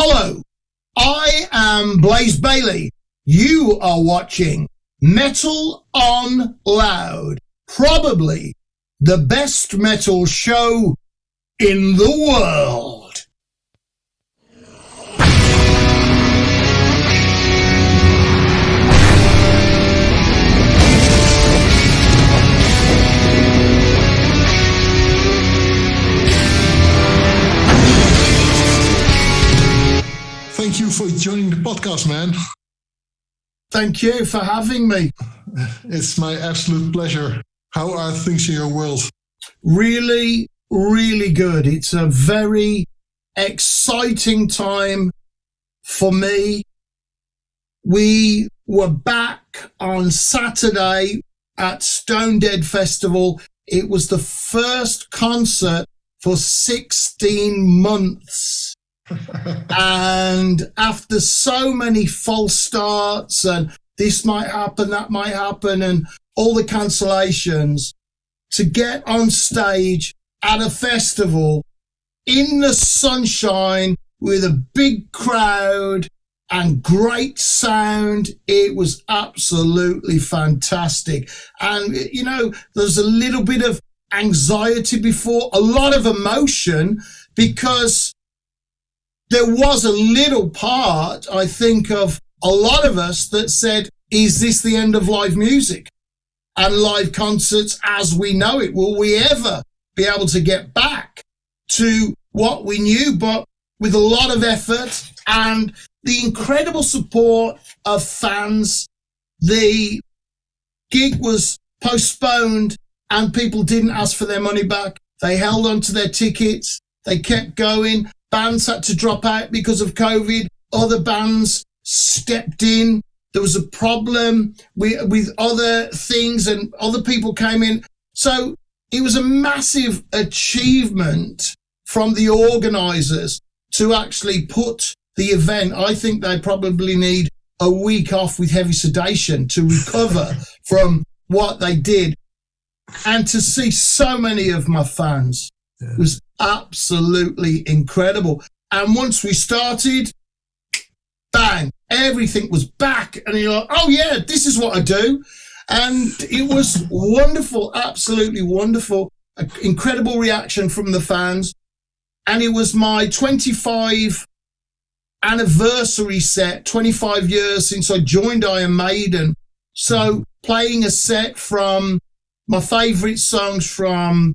Hello, I am Blaze Bayley. You are watching Metal on Loud, probably the best metal show in the world. Thank you for joining the podcast, man. Thank you for having me. It's my absolute pleasure. How are things in your world? Really, really good. It's a very exciting time for me. We were back on Saturday at Stone Dead Festival. It was the first concert for 16 months. And after so many false starts and this might happen, that might happen, and all the cancellations, to get on stage at a festival in the sunshine with a big crowd and great sound, it was absolutely fantastic. And, you know, there's a little bit of anxiety before, a lot of emotion, because there was a little part, I think, of a lot of us that said, is this the end of live music and live concerts as we know it? Will we ever be able to get back to what we knew? But with a lot of effort and the incredible support of fans, the gig was postponed and people didn't ask for their money back. They held on to their tickets. They kept going. Bands had to drop out because of COVID. Other bands stepped in. There was a problem with other things and other people came in. So it was a massive achievement from the organisers to actually put the event. I think they probably need a week off with heavy sedation to recover from what they did. And to see so many of my fans was absolutely incredible. And once we started, bang, everything was back. And you're like, oh yeah, this is what I do. And it was wonderful, absolutely wonderful. An incredible reaction from the fans. And it was my 25 anniversary set, 25 years since I joined Iron Maiden. So playing a set from my favourite songs from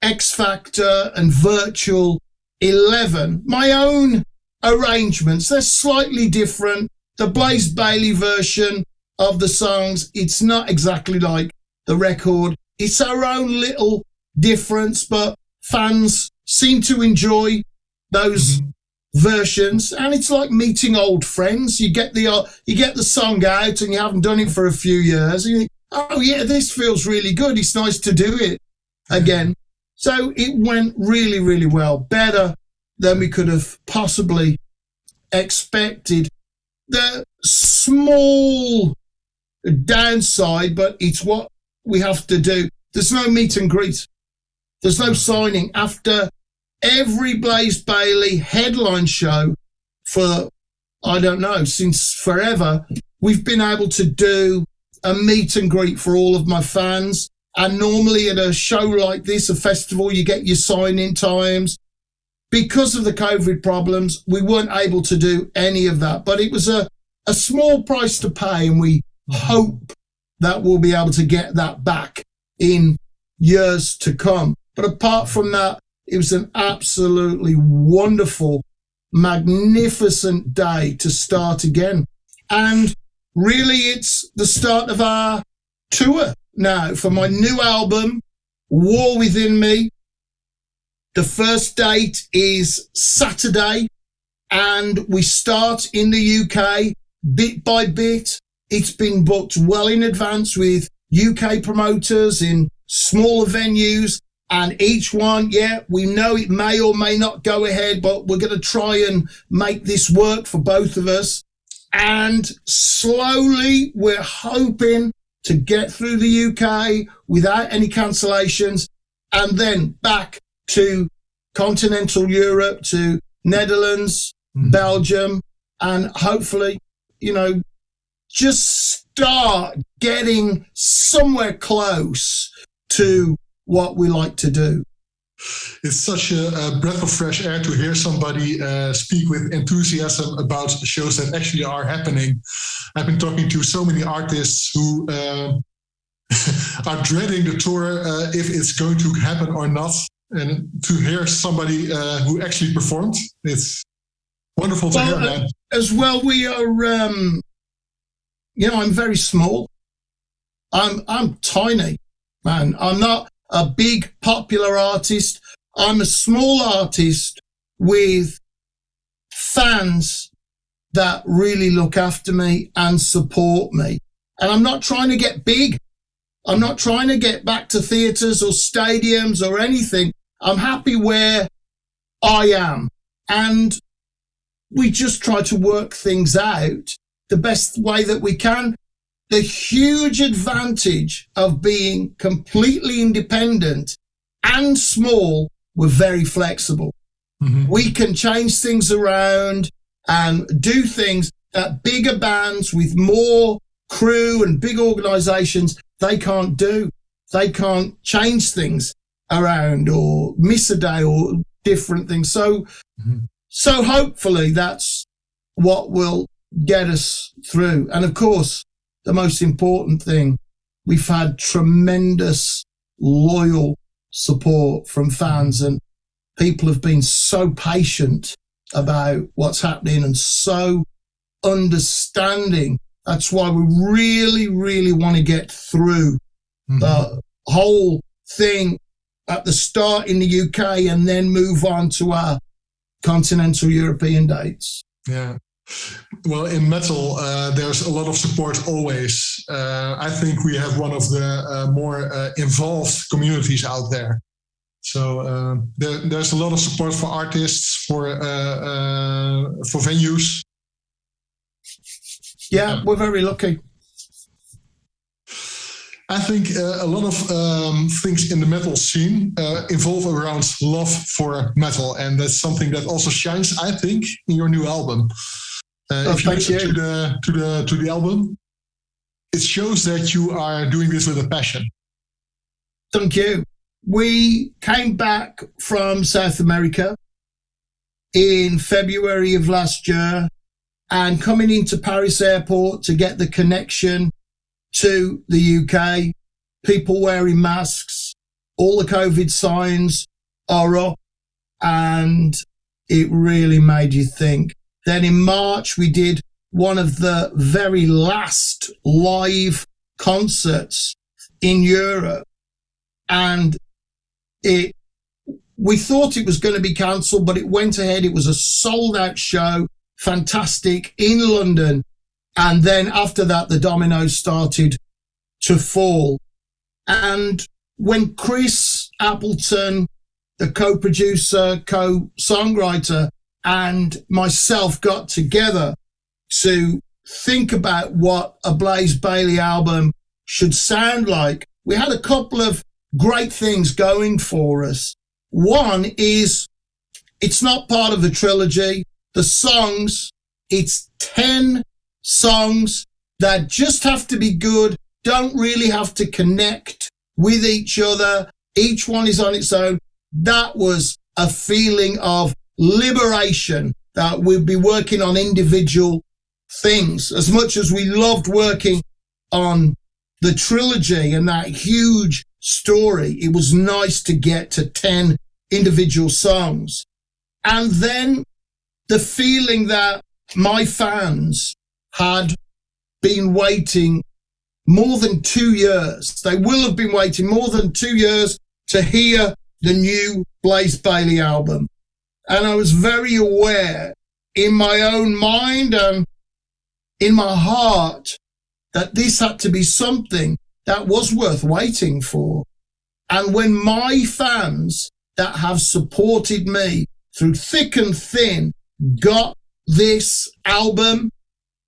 X Factor and Virtual 11. My own arrangements, they're slightly different. The Blaze Bayley version of the songs, it's not exactly like the record. It's our own little difference, but fans seem to enjoy those versions. And it's like meeting old friends. You get the song out and you haven't done it for a few years. And you think, oh yeah, this feels really good. It's nice to do it again. So it went really, really well, better than we could have possibly expected. The small downside, but it's what we have to do. There's no meet and greet. There's no signing. After every Blaze Bayley headline show for, I don't know, since forever, we've been able to do a meet and greet for all of my fans. And normally at a show like this, a festival, you get your sign-in times. Because of the COVID problems, we weren't able to do any of that. But it was a small price to pay, and we hope that we'll be able to get that back in years to come. But apart from that, it was an absolutely wonderful, magnificent day to start again. And really, it's the start of our tour now for my new album, War Within Me. The first date is Saturday, and we start in the UK bit by bit. It's been booked well in advance with UK promoters in smaller venues, and each one, yeah, we know it may or may not go ahead, but we're going to try and make this work for both of us. And slowly we're hoping to get through the UK without any cancellations, and then back to continental Europe, to Netherlands, Belgium, and hopefully, just start getting somewhere close to what we like to do. It's such a breath of fresh air to hear somebody speak with enthusiasm about shows that actually are happening. I've been talking to so many artists who are dreading the tour if it's going to happen or not. And to hear somebody who actually performed, it's wonderful to hear, man. As well, we are, I'm very small. I'm tiny, man. I'm not a big popular artist. I'm a small artist with fans that really look after me and support me. And I'm not trying to get big. I'm not trying to get back to theatres or stadiums or anything. I'm happy where I am. And we just try to work things out the best way that we can. The huge advantage of being completely independent and small, we're very flexible. We can change things around and do things that bigger bands with more crew and big organizations, they can't do. They can't change things around or miss a day or different things. So hopefully that's what will get us through. And of course, the most important thing, we've had tremendous loyal support from fans, and people have been so patient about what's happening and so understanding. That's why we really, really want to get through the whole thing at the start in the UK and then move on to our continental European dates. Yeah. Well, in metal, there's a lot of support always. I think we have one of the more involved communities out there. So there's a lot of support for artists, for venues. Yeah, we're very lucky. I think a lot of things in the metal scene evolve around love for metal, and that's something that also shines, I think, in your new album. If you listen to the album, it shows that you are doing this with a passion. Thank you. We came back from South America in February of last year, and coming into Paris airport to get the connection to the UK, people wearing masks, all the COVID signs are up, and it really made you think. Then in March, we did one of the very last live concerts in Europe, and we thought it was going to be cancelled, but it went ahead. It was a sold-out show, fantastic, in London. And then after that, the dominoes started to fall. And when Chris Appleton, the co-producer, co-songwriter, and myself got together to think about what a Blaze Bayley album should sound like, we had a couple of great things going for us. One is, it's not part of the trilogy. The songs, it's 10 songs that just have to be good, don't really have to connect with each other. Each one is on its own. That was a feeling of liberation, that we'd be working on individual things. As much as we loved working on the trilogy and that huge story, it was nice to get to 10 individual songs. And then the feeling that my fans had been waiting more than 2 years. They will have been waiting more than 2 years to hear the new Blaze Bayley album. And I was very aware in my own mind and in my heart that this had to be something that was worth waiting for. And when my fans that have supported me through thick and thin got this album,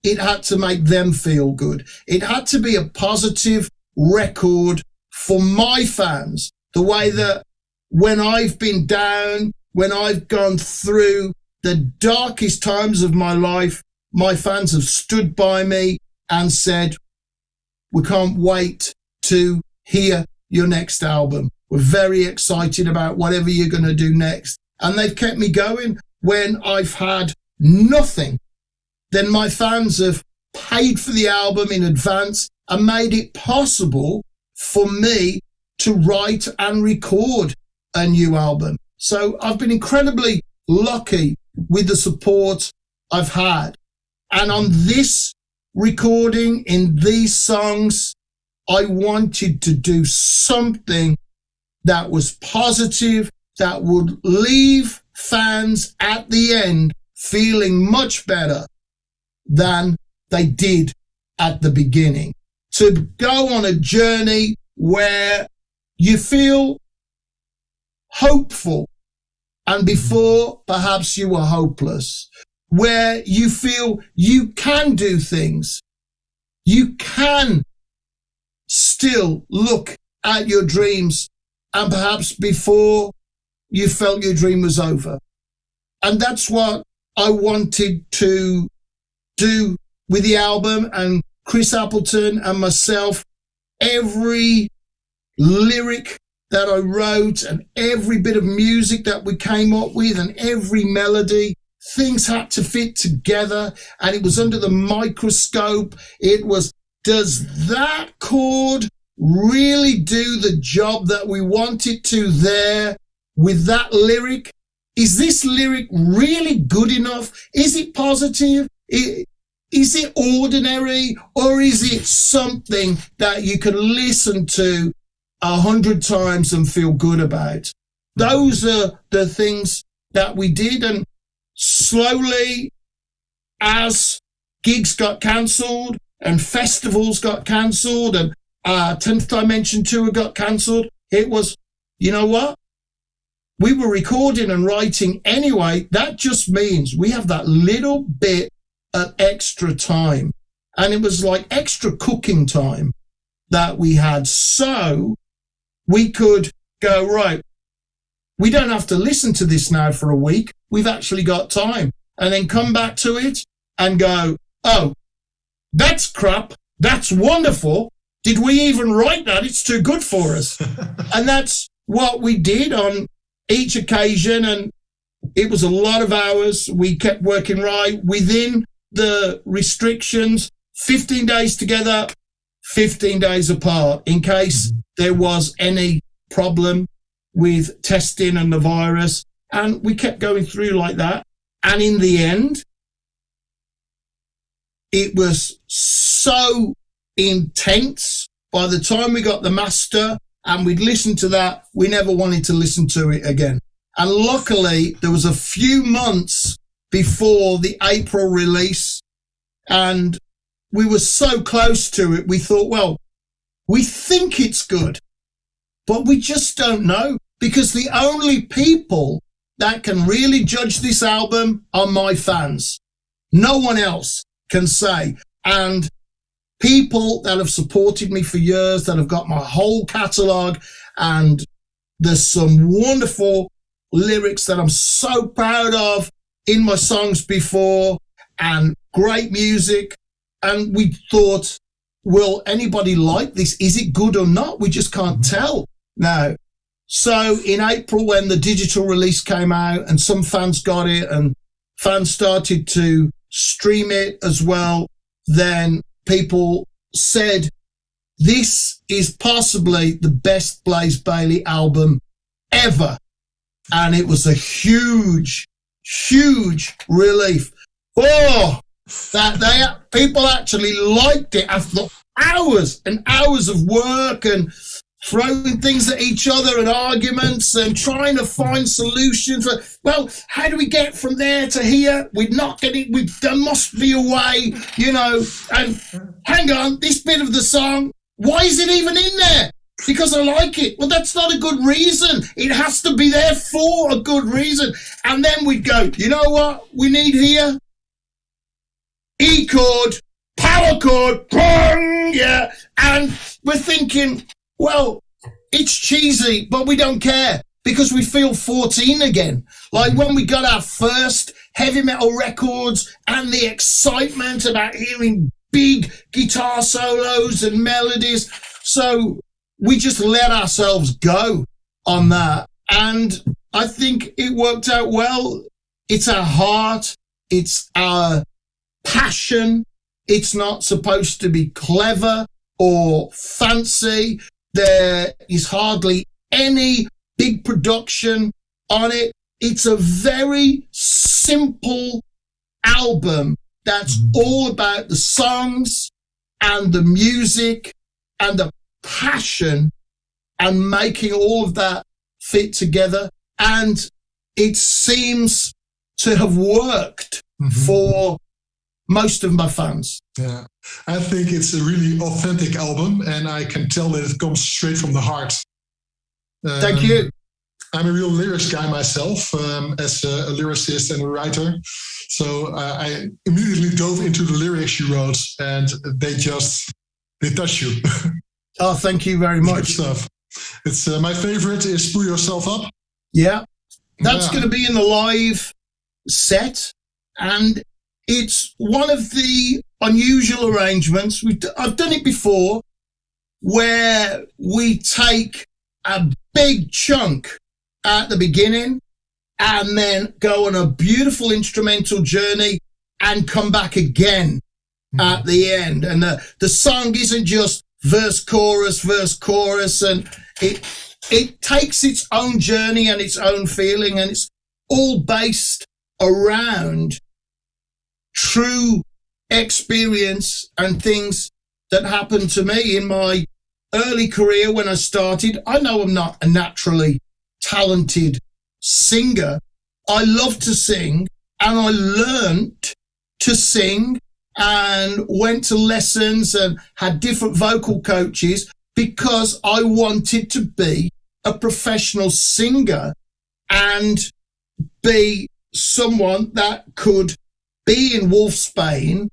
it had to make them feel good. It had to be a positive record for my fans, the way that when I've been down, when I've gone through the darkest times of my life, my fans have stood by me and said, we can't wait to hear your next album. We're very excited about whatever you're going to do next. And they've kept me going when I've had nothing. Then my fans have paid for the album in advance and made it possible for me to write and record a new album. So I've been incredibly lucky with the support I've had. And on this recording, in these songs, I wanted to do something that was positive, that would leave fans at the end feeling much better than they did at the beginning. To go on a journey where you feel hopeful, and before perhaps you were hopeless, where you feel you can do things, you can still look at your dreams, and perhaps before you felt your dream was over. And that's what I wanted to do with the album, and Chris Appleton and myself. Every lyric that I wrote and every bit of music that we came up with and every melody, things had to fit together, and it was under the microscope. It was, does that chord really do the job that we want it to there with that lyric? Is this lyric really good enough? Is it positive? Is it ordinary, or is it something that you can listen to 100 times and feel good about? Those are the things that we did. And slowly, as gigs got cancelled and festivals got cancelled and 10th Dimension Tour got cancelled, it was, you know what? We were recording and writing anyway. That just means we have that little bit of extra time. And it was like extra cooking time that we had. So we could go, right, we don't have to listen to this now for a week. We've actually got time. And then come back to it and go, oh, that's crap. That's wonderful. Did we even write that? It's too good for us. And that's what we did on each occasion. And it was a lot of hours. We kept working right within the restrictions, 15 days together, 15 days apart, in case there was any problem with testing and the virus. And we kept going through like that. And in the end, it was so intense. By the time we got the master and we'd listened to that, we never wanted to listen to it again. And luckily, there was a few months before the April release, and we were so close to it, we thought, well, we think it's good, but we just don't know, because the only people that can really judge this album are my fans. No one else can say. And people that have supported me for years, that have got my whole catalogue, and there's some wonderful lyrics that I'm so proud of in my songs before, and great music. And we thought, will anybody like this? Is it good or not? We just can't tell now. So in April, when the digital release came out and some fans got it and fans started to stream it as well, then people said, this is possibly the best Blaze Bayley album ever. And it was a huge, huge relief. Oh, that people actually liked it after hours and hours of work and throwing things at each other and arguments and trying to find solutions. Well, how do we get from there to here? We're not getting, there must be a way, you know, and hang on, this bit of the song, why is it even in there? Because I like it. Well, that's not a good reason. It has to be there for a good reason. And then we'd go, you know what we need here? E chord, power chord, bang, yeah. And we're thinking, well, it's cheesy, but we don't care because we feel 14 again. Like when we got our first heavy metal records and the excitement about hearing big guitar solos and melodies. So we just let ourselves go on that. And I think it worked out well. It's our heart. It's our passion. It's not supposed to be clever or fancy. There is hardly any big production on it. It's a very simple album that's all about the songs and the music and the passion and making all of that fit together. And it seems to have worked for most of my fans. Yeah, I think it's a really authentic album, and I can tell that it comes straight from the heart. Thank you. I'm a real lyrics guy myself, as a lyricist and a writer. So I immediately dove into the lyrics you wrote, and they touch you. Oh, thank you very much. Good stuff. It's my favorite is "Pull Yourself Up." Yeah, that's going to be in the live set, and it's one of the unusual arrangements. I've done it before, where we take a big chunk at the beginning and then go on a beautiful instrumental journey and come back again at the end. And the song isn't just verse, chorus, and it takes its own journey and its own feeling, and it's all based around true experience and things that happened to me in my early career when I started. I know I'm not a naturally talented singer. I love to sing, and I learned to sing and went to lessons and had different vocal coaches because I wanted to be a professional singer and be someone that could be in Wolfsbane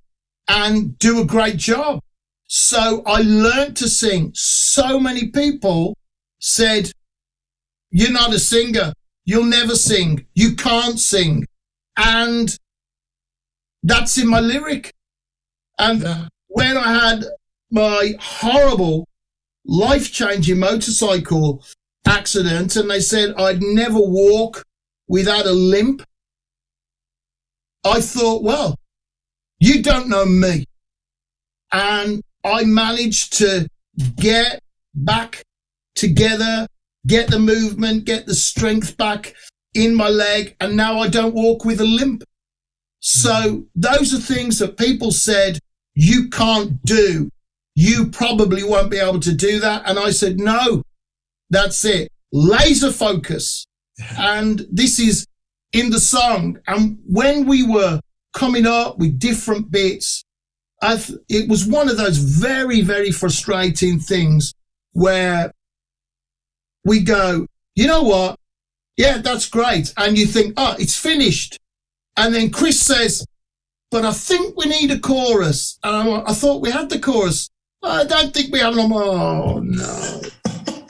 and do a great job. So I learned to sing. So many people said, "You're not a singer. You'll never sing. You can't sing." And that's in my lyric. And when I had my horrible, life-changing motorcycle accident and they said I'd never walk without a limp, I thought, well, you don't know me. And I managed to get back together, get the movement, get the strength back in my leg, and now I don't walk with a limp. So those are things that people said, you can't do. You probably won't be able to do that. And I said, no, that's it. Laser focus. And this is in the song. And when we were coming up with different bits, it was one of those very, very frustrating things where we go, you know what? Yeah, that's great. And you think, oh, it's finished. And then Chris says, but I think we need a chorus. And I thought we had the chorus. I don't think we have them. Oh, no.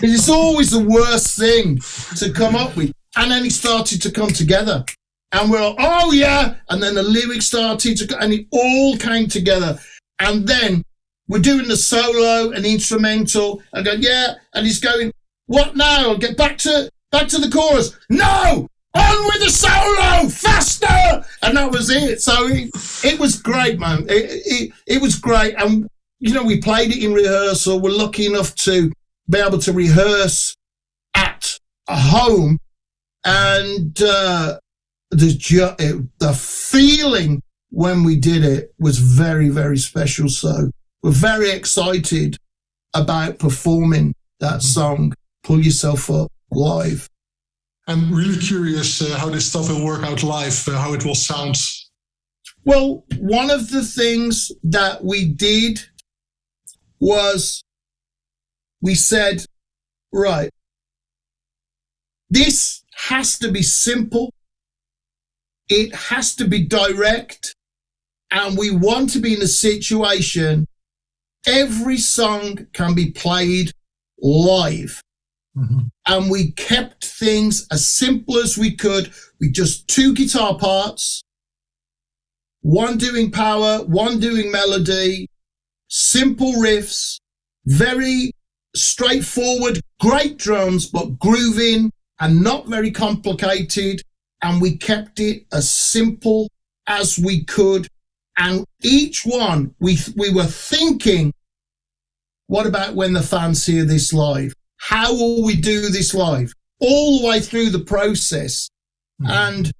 It's always the worst thing to come up with. And then it started to come together. And we're all, oh, yeah. And then the lyrics started to, and it all came together. And then we're doing the solo and instrumental. I go, yeah. And he's going, what now? I'll get back to the chorus. No! On with the solo! Faster! And that was it. So it was great, man. It was great. And, you know, we played it in rehearsal. We're lucky enough to be able to rehearse at a home. And the feeling when we did it was very, very special. So we're very excited about performing that song, Pull Yourself Up, live. I'm really curious how this stuff will work out live, how it will sound. Well, one of the things that we did was we said, right, this has to be simple. It has to be direct. And we want to be in a situation every song can be played live. And we kept things as simple as we could with just 2 guitar parts one doing power, one doing melody, simple riffs, very straightforward, great drums, but grooving and not very complicated. And we kept it as simple as we could. And each one, we were thinking, what about when the fans hear this live? How will we do this live? All the way through the process. Mm-hmm. And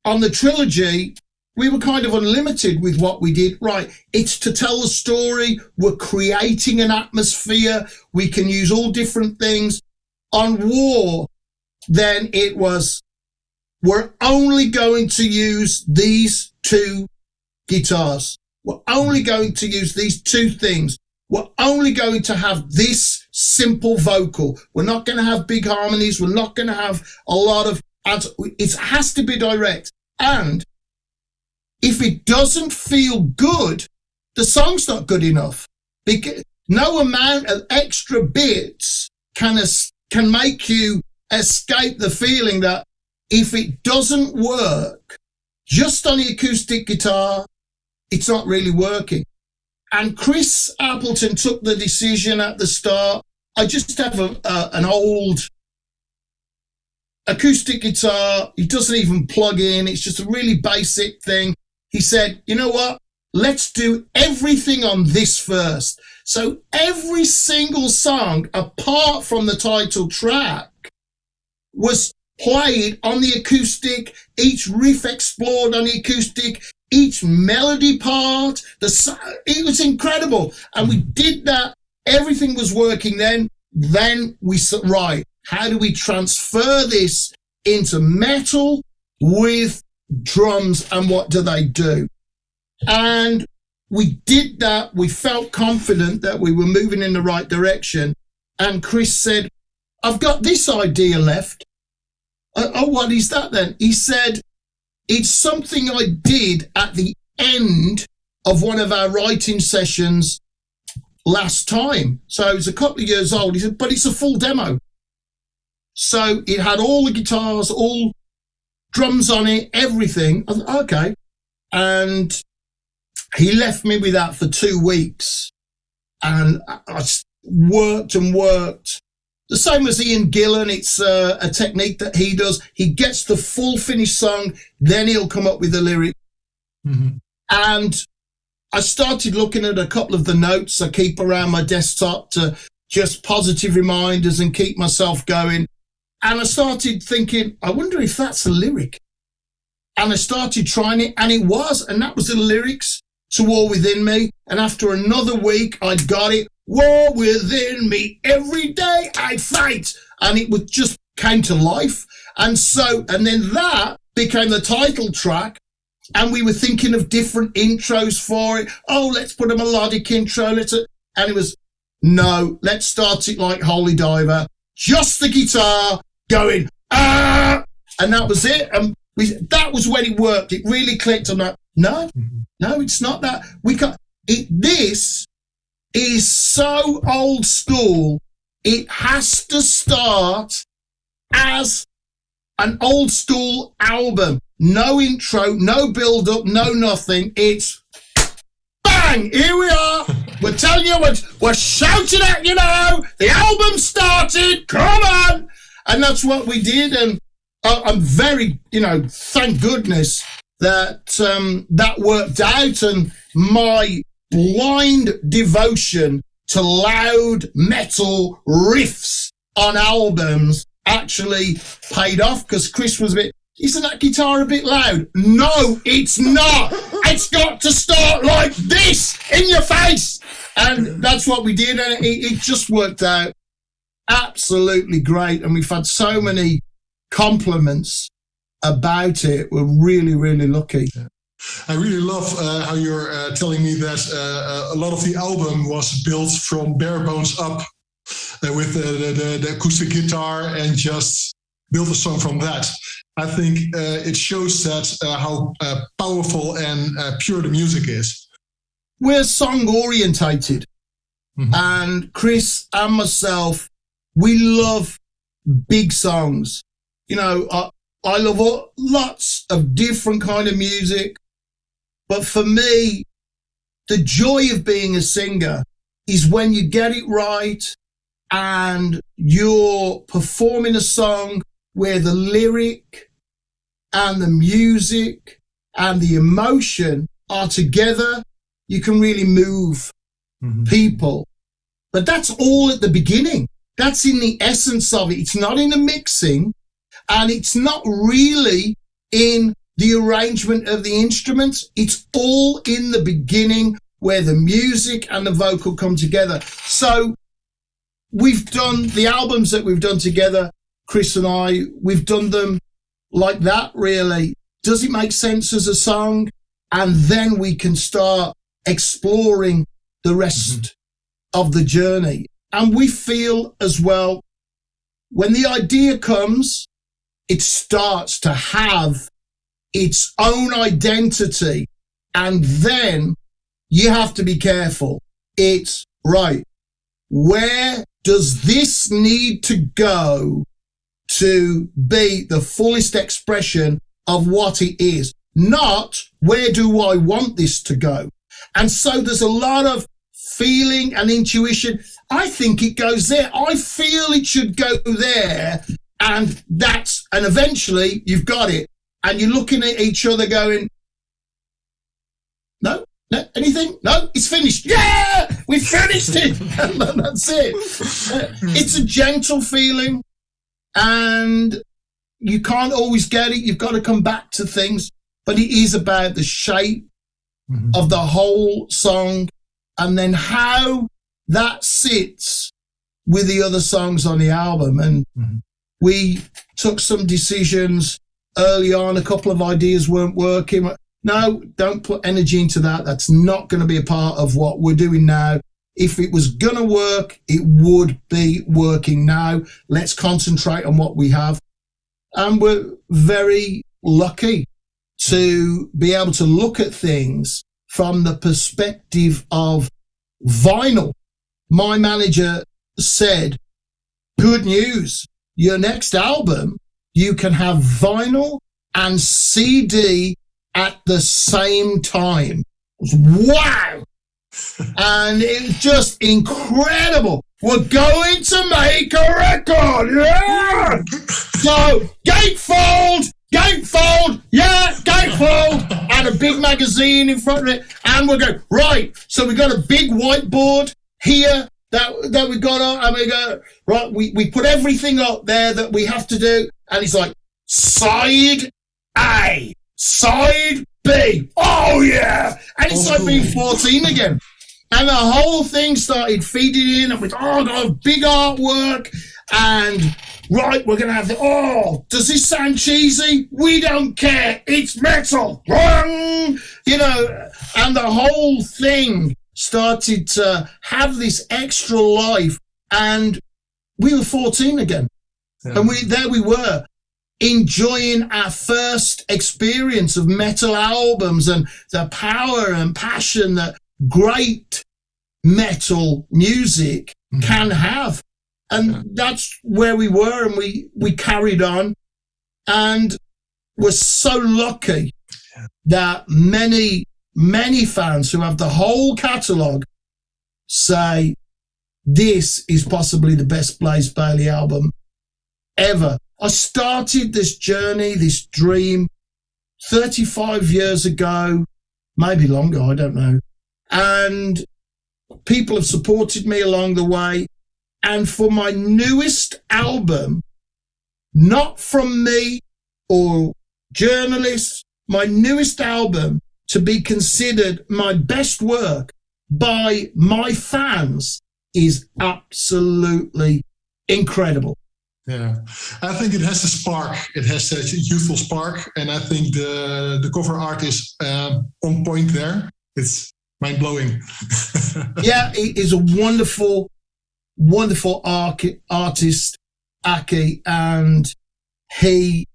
on the trilogy, we were kind of unlimited with what we did. Right, it's to tell the story. We're creating an atmosphere. We can use all different things. On War, then it was, we're only going to use these two guitars. We're only going to use these two things. We're only going to have this simple vocal. We're not going to have big harmonies. We're not going to have a lot of, it has to be direct. And if it doesn't feel good, the song's not good enough. Because no amount of extra bits can make you escape the feeling that if it doesn't work just on the acoustic guitar, it's not really working. And Chris Appleton took the decision at the start. I just have an old acoustic guitar. It doesn't even plug in. It's just a really basic thing. He said, you know what? Let's do everything on this first. So every single song, apart from the title track, was played on the acoustic, each riff explored on the acoustic, each melody part, it was incredible. And we did that. Everything was working then. Then we said, right, how do we transfer this into metal with drums, and what do they do? And we did that. We felt confident that we were moving in the right direction. And Chris said, I've got this idea left. Oh, what is that then? He said, it's something I did at the end of one of our writing sessions last time. So it was a couple of years old. He said, but it's a full demo. So it had all the guitars, all drums on it, everything. I thought, okay. And he left me with that for 2 weeks. And I worked and worked. The same as Ian Gillan, it's a technique that he does. He gets the full finished song, then he'll come up with the lyric. Mm-hmm. And I started looking at a couple of the notes I keep around my desktop to just positive reminders and keep myself going. And I started thinking, I wonder if that's a lyric. And I started trying it, and it was, and that was the lyrics to War Within Me. And after another week, I'd got it. War within me, every day I fight. And it would just came to life. And then that became the title track. And we were thinking of different intros for it. Oh, let's put a melodic intro. And it was, no, let's start it like Holy Diver. Just the guitar going, ah! And that was it. And that was when it worked. It really clicked on that. No, it's not that. This is so old school. It has to start as an old school album. No intro, no build up, no nothing. It's bang, here we are. We're telling you, we're shouting at you now. The album started, come on. And that's what we did. And I'm very, thank goodness that that worked out. And my blind devotion to loud metal riffs on albums actually paid off, because Chris was isn't that guitar a bit loud? No, it's not. It's got to start like this in your face. And that's what we did. And it just worked out absolutely great. And we've had so many compliments about it. We're really, really lucky. Yeah. I really love how you're telling me that a lot of the album was built from bare bones up with the acoustic guitar and just build a song from that. I think it shows that how powerful and pure the music is. We're song orientated. Mm-hmm. And Chris and myself, we love big songs. I love lots of different kind of music. But for me, the joy of being a singer is when you get it right and you're performing a song where the lyric and the music and the emotion are together. You can really move people. But that's all at the beginning. That's in the essence of it. It's not in the mixing, and it's not really in the arrangement of the instruments. It's all in the beginning where the music and the vocal come together. So we've done the albums that we've done together, Chris and I, we've done them like that, really. Does it make sense as a song? And then we can start exploring the rest of the journey. And we feel as well, when the idea comes, it starts to have its own identity. And then you have to be careful. It's right. Where does this need to go to be the fullest expression of what it is? Not where do I want this to go? And so there's a lot of feeling and intuition. I think it goes there. I feel it should go there. And eventually you've got it. And you're looking at each other going, no, anything? No, it's finished. Yeah, we finished it. And that's it. It's a gentle feeling, and you can't always get it. You've got to come back to things, but it is about the shape of the whole song and then how that sits with the other songs on the album. And we took some decisions early on. A couple of ideas weren't working. No, don't put energy into that. That's not going to be a part of what we're doing now. If it was going to work, it would be working now. Let's concentrate on what we have. And we're very lucky to be able to look at things from the perspective of vinyl. My manager said, good news, your next album, you can have vinyl and CD at the same time. Wow! And it was just incredible. We're going to make a record, yeah! So, gatefold, yeah, gatefold, and a big magazine in front of it, and we're going, right, so we got a big whiteboard here that we got on, and we go, right, we put everything up there that we have to do, and it's like, side A, side B, oh yeah, and it's like being 14 again. And the whole thing started feeding in, and we got big artwork, and right, we're going to have does this sound cheesy? We don't care. It's metal. You know, and the whole thing started to have this extra life, and we were 14 again. Yeah. And there we were, enjoying our first experience of metal albums and the power and passion that great metal music can have. And that's where we were, and we carried on, and we're so lucky that many fans who have the whole catalogue say this is possibly the best Blaze Bayley album ever. I started this journey, this dream, 35 years ago, maybe longer, I don't know. And people have supported me along the way. And for my newest album, not from me or journalists, my newest album to be considered my best work by my fans is absolutely incredible. Yeah, I think it has a spark. It has a youthful spark. And I think the cover art is on point there. It's mind-blowing. Yeah, it is a wonderful artist, Aki, and he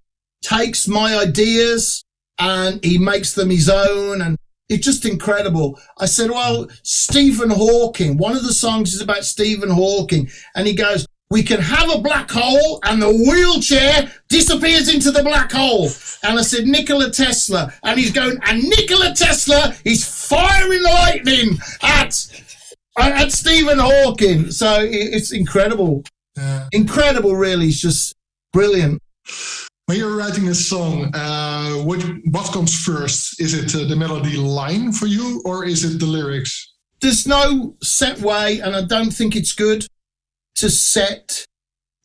takes my ideas and he makes them his own, and it's just incredible. I said, well, Stephen Hawking, one of the songs is about Stephen Hawking, and he goes, we can have a black hole and the wheelchair disappears into the black hole. And I said, Nikola Tesla. And he's going, and Nikola Tesla is firing lightning at Stephen Hawking. So it's incredible. Incredible, really. It's just brilliant. When you're writing a song, what comes first? Is it the melody line for you, or is it the lyrics? There's no set way, and I don't think it's good to set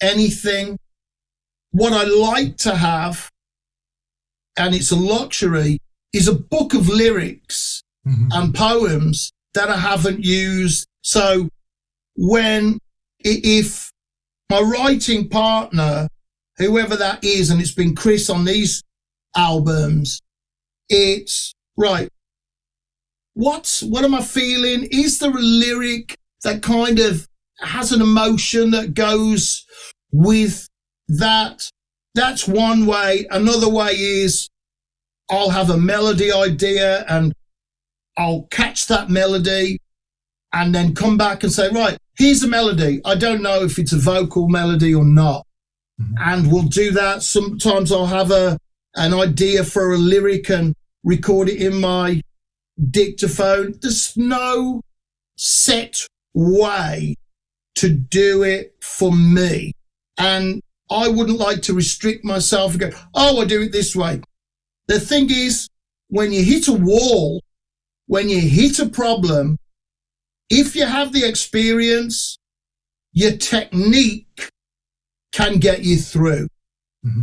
anything. What I like to have, and it's a luxury, is a book of lyrics and poems that I haven't used. So if my writing partner, whoever that is, and it's been Chris on these albums, it's right. What am I feeling? Is there a lyric that kind of has an emotion that goes with that? That's one way. Another way is I'll have a melody idea and I'll catch that melody and then come back and say, right, here's a melody. I don't know if it's a vocal melody or not. And we'll do that. Sometimes I'll have an idea for a lyric and record it in my dictaphone. There's no set way to do it for me. And I wouldn't like to restrict myself and go, oh, I do it this way. The thing is, when you hit a wall, when you hit a problem, if you have the experience, your technique can get you through.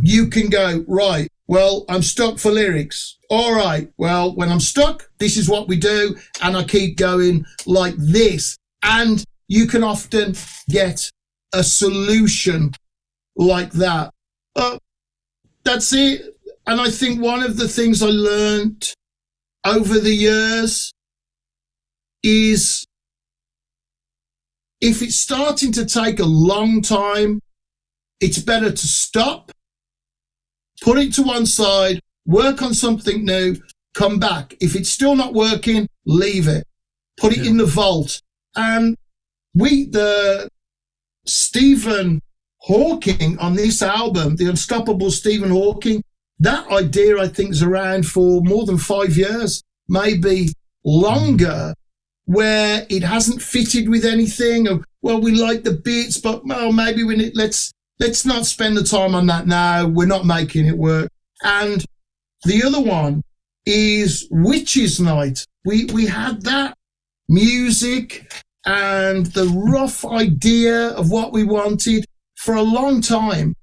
You can go, right, well, I'm stuck for lyrics. All right, well, when I'm stuck, this is what we do. And I keep going like this. And you can often get a solution like that. That's it. And I think one of the things I learned over the years is if it's starting to take a long time, it's better to stop, put it to one side, work on something new, come back. If it's still not working, leave it. Put it in the vault. And the Stephen Hawking on this album, the Unstoppable Stephen Hawking, that idea I think is around for more than 5 years, maybe longer, where it hasn't fitted with anything. Or, well, we like the bits, but well, maybe let's not spend the time on that now. We're not making it work. And the other one is Witches Night. We had that music and the rough idea of what we wanted for a long time.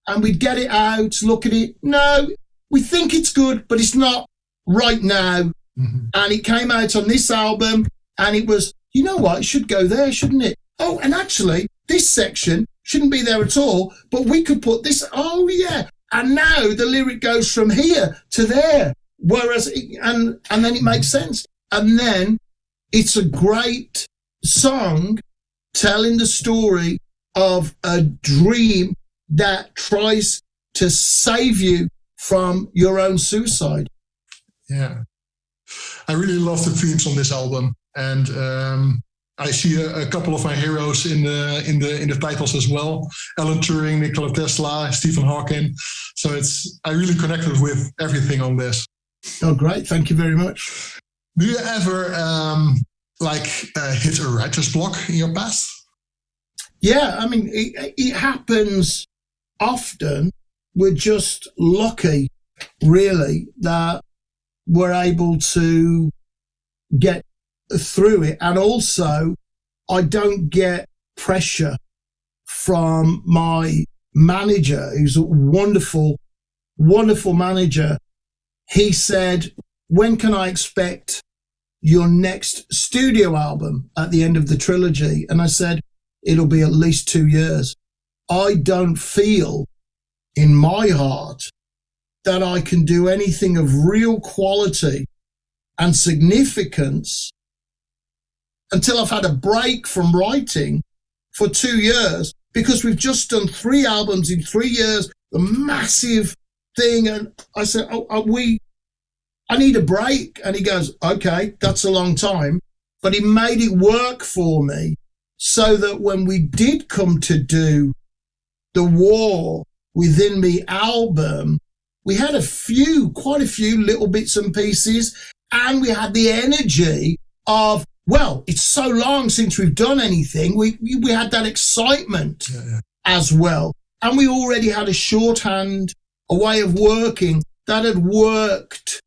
And we'd get it out, look at it. No, we think it's good, but it's not right now. And it came out on this album and it was, you know what, it should go there, shouldn't it? Oh, and actually, this section shouldn't be there at all, but we could put this, oh yeah. And now the lyric goes from here to there. Whereas, and then it makes sense. And then it's a great song telling the story of a dream that tries to save you from your own suicide. Yeah. I really love the themes on this album. And I see a couple of my heroes in the titles as well. Alan Turing, Nikola Tesla, Stephen Hawking. So I really connected with everything on this. Oh, great. Thank you very much. Do you ever hit a writer's block in your past? Yeah, I mean, it happens often. We're just lucky, really, that we're able to get through it. And also, I don't get pressure from my manager, who's a wonderful, wonderful manager. He said, when can I expect your next studio album at the end of the trilogy? And I said, it'll be at least 2 years. I don't feel in my heart that I can do anything of real quality and significance until I've had a break from writing for 2 years, because we've just done 3 albums in 3 years, a massive thing. And I said, I need a break. And he goes, okay, that's a long time. But he made it work for me. so that when we did come to do the War Within Me album, we had quite a few little bits and pieces, and we had the energy of, well, it's so long since we've done anything. We had that excitement as well. And we already had a shorthand, a way of working that had worked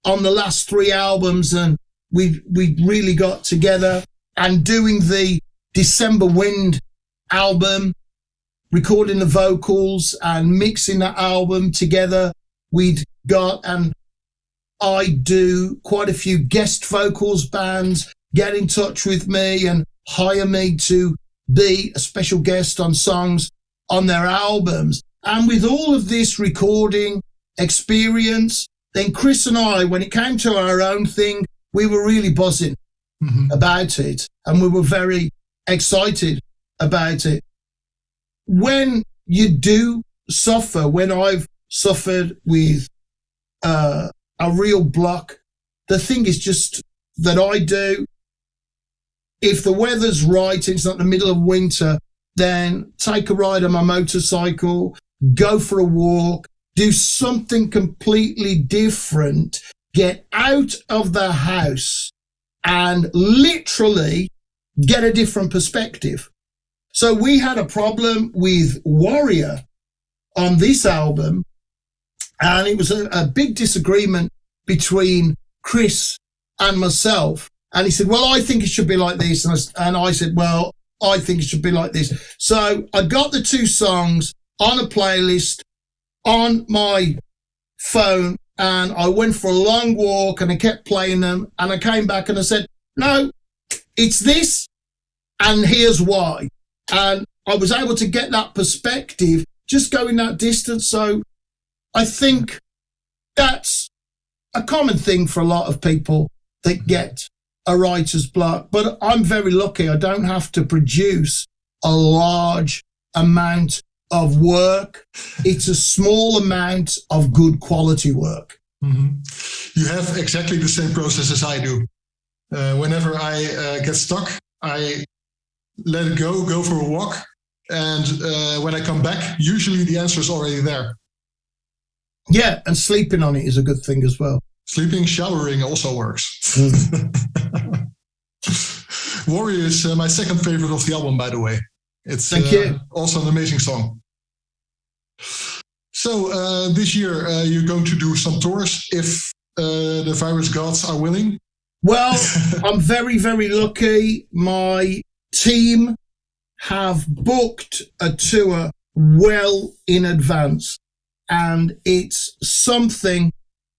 on the last 3 albums, and we really got together. And doing the December Wind album, recording the vocals and mixing that album together, and I do quite a few guest vocals bands get in touch with me and hire me to be a special guest on songs on their albums. And with all of this recording experience, then Chris and I, when it came to our own thing, we were really buzzing about it, and we were very excited about it. When you do suffer, when I've suffered with a real block, the thing is just that I do, if the weather's right, it's not the middle of winter, then take a ride on my motorcycle, go for a walk, do something completely different, get out of the house and literally get a different perspective. So we had a problem with Warrior on this album, and it was a big disagreement between Chris and myself. And he said, well, I think it should be like this. And I said, well, I think it should be like this. So I got the 2 songs on a playlist on my phone, and I went for a long walk and I kept playing them, and I came back and I said, no, it's this, and here's why. And I was able to get that perspective just going that distance. So I think that's a common thing for a lot of people that get a writer's block. But I'm very lucky. I don't have to produce a large amount of work. It's a small amount of good quality work. You have exactly the same process as I do. Whenever I get stuck, I let it go for a walk. And when I come back, usually the answer is already there. Yeah, and sleeping on it is a good thing as well. Sleeping, showering also works. Warrior is my second favorite of the album, by the way. It's Thank you. Also an amazing song. So this year you're going to do some tours if the virus gods are willing. Well, I'm very, very lucky. My team have booked a tour well in advance, and it's something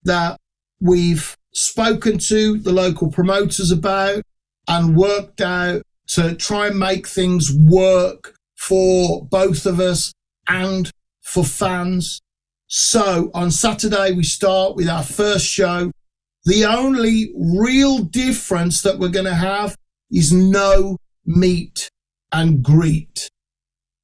that we've spoken to the local promoters about and worked out to try and make things work for both of us and for fans. So on Saturday, we start with our first show. The only real difference that we're going to have is no meet and greet.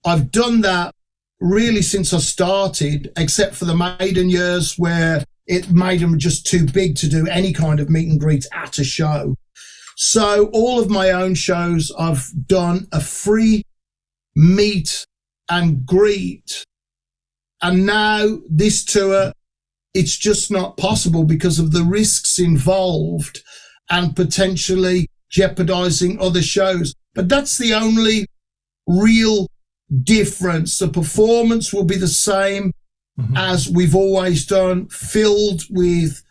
I've done that really since I started, except for the Maiden years where it made them just too big to do any kind of meet and greet at a show. So all of my own shows, I've done a free meet and greet. And now this tour, it's just not possible because of the risks involved and potentially jeopardizing other shows. But that's the only real difference. The performance will be the same as we've always done, filled with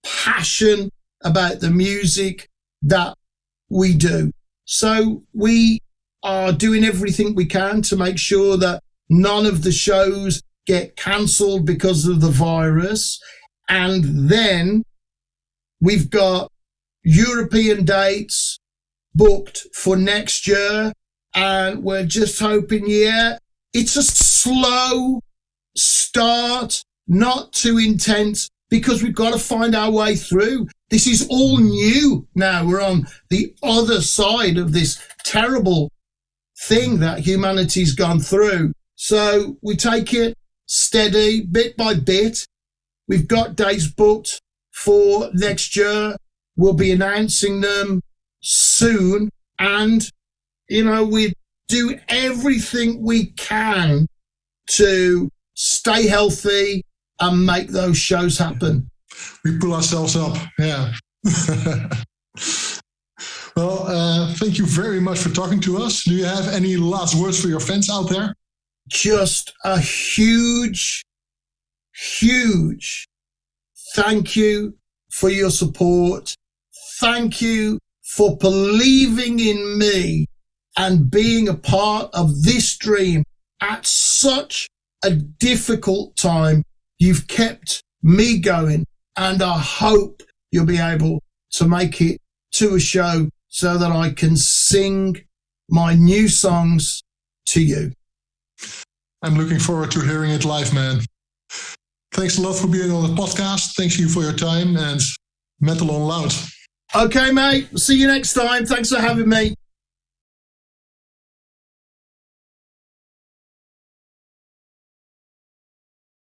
passion about the music that we do. So we are doing everything we can to make sure that none of the shows get cancelled because of the virus. And then we've got European dates booked for next year. And we're just hoping, it's a slow start, not too intense, because we've got to find our way through. This is all new now. We're on the other side of this terrible thing that humanity's gone through. So we take it steady, bit by bit. We've got dates booked for next year. We'll be announcing them soon. And We do everything we can to stay healthy and make those shows happen. We pull ourselves up, yeah. Well, thank you very much for talking to us. Do you have any last words for your fans out there? Just a huge, huge thank you for your support. Thank you for believing in me and being a part of this dream at such a difficult time. You've kept me going, and I hope you'll be able to make it to a show so that I can sing my new songs to you. I'm looking forward to hearing it live, man. Thanks a lot for being on the podcast. Thank you for your time, and Metal on Loud. Okay, mate. See you next time. Thanks for having me.